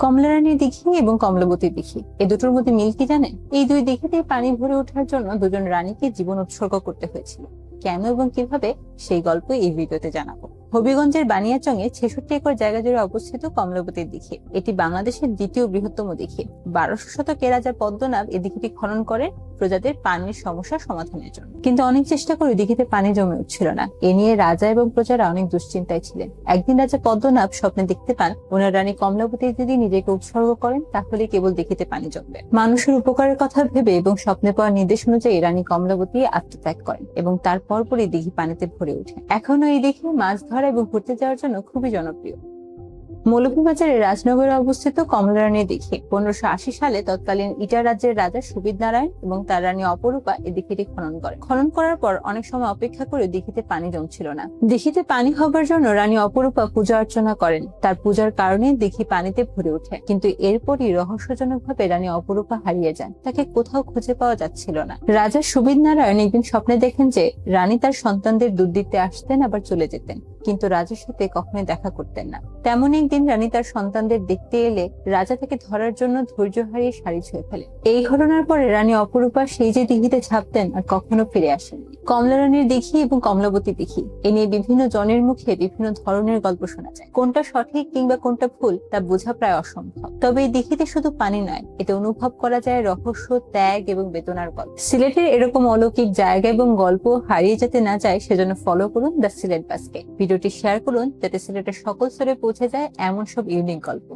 কমলারানী দিঘি এবং কমলাবতী দিঘি এই দুটোর মধ্যে মিল কি জানেন? এই দুই দিঘিতেই পানি ভরে ওঠার জন্য দুজন রানীকে জীবন উৎসর্গ করতে হয়েছিল। কেন এবং কিভাবে, সেই গল্প এই ভিডিওতে জানাবো। হবিগঞ্জের বানিয়াচংয়ে 66 একর জায়গা জুড়ে অবস্থিত কমলাবতী দিঘি। এটি বাংলাদেশের দ্বিতীয় বৃহত্তম দিঘি। 1200 শতকে রাজা পদ্মনাভ এই দিঘিটি খনন করেন প্রজাদের পানির সমস্যা সমাধানের জন্য। কিন্তু অনেক চেষ্টা করে দিঘিতে পানি জমে উঠছিল না। এ নিয়ে রাজা এবং প্রজারা অনেক দুশ্চিন্তায় ছিলেন। একদিন রাজা পদ্মনাভ স্বপ্নে দেখতে পান ওনার রানী কমলাবতী যদি নিজেকে উৎসর্গ করেন তাহলে কেবল দিঘিতে পানি জমবে। মানুষের উপকারের কথা ভেবে এবং স্বপ্নে পাওয়ার নির্দেশ অনুযায়ী রানী কমলাবতী আত্মত্যাগ করেন এবং তার পরপরই দিঘি পানিতে ভরে ওঠে। এখনো এই দিঘি মাছ ধরা এবং ঘুরতে যাওয়ার জন্য খুবই জনপ্রিয়। মৌলভীবাজারের রাজনগরে অবস্থিত কমলারানী দিঘি 1580 সালে তৎকালীন ইটা রাজ্যের রাজা সুবিদ নারায়ণ এবং তার রানী অপরূপা এই দিঘিটি খনন করেন। খনন করার পর অনেক সময় অপেক্ষা করে দিঘিতে পানি জমছিল না। দিঘিতে পানি হবার জন্য রানী অপরূপা পূজা অর্চনা করেন। তার পূজার কারণে দিঘি পানিতে ভরে ওঠে। কিন্তু এরপরই রহস্যজনকভাবে রানী অপরূপা হারিয়ে যান। তাকে কোথাও খুঁজে পাওয়া যাচ্ছিল না। রাজা সুবিদ নারায়ণ একদিন স্বপ্নে দেখেন যে রানী তার সন্তানদের দুধ দিতে আসতেন আবার চলে যেতেন, কিন্তু রাজার সাথে কখনোই দেখা করতেন না। তেমন একদিন রানী তার সন্তানদের দেখতে এলে রাজা তাকে ধরার জন্য ধৈর্য হারিয়ে শাড়ি ছুঁয়ে ফেলেন। এই ঘটনার পরে রানী অপরূপা সেই যে দিঘিতে ঝাঁপতেন আর কখনো ফিরে আসেন। কমলারানীর দিঘি এবং কমলাবতী দিঘি এ নিয়ে বিভিন্ন জনের মুখে বিভিন্ন ধরনের গল্প শোনা যায়। কোনটা সঠিক কিংবা কোনটা ভুল তা বোঝা প্রায় অসম্ভব। তবে এই দিঘিতে শুধু পানি নয়, এতে অনুভব করা যায় রহস্য, ত্যাগ এবং বেদনার গল্প। সিলেটের এরকম অলৌকিক জায়গা এবং গল্প হারিয়ে যেতে না যায় সেজন্য ফলো করুন দ্য সিলেট বাসকে। ভিডিওটি শেয়ার করুন যাতে সিলেটের সকল স্তরে পৌঁছে যায় এমন সব ইউনিক গল্প।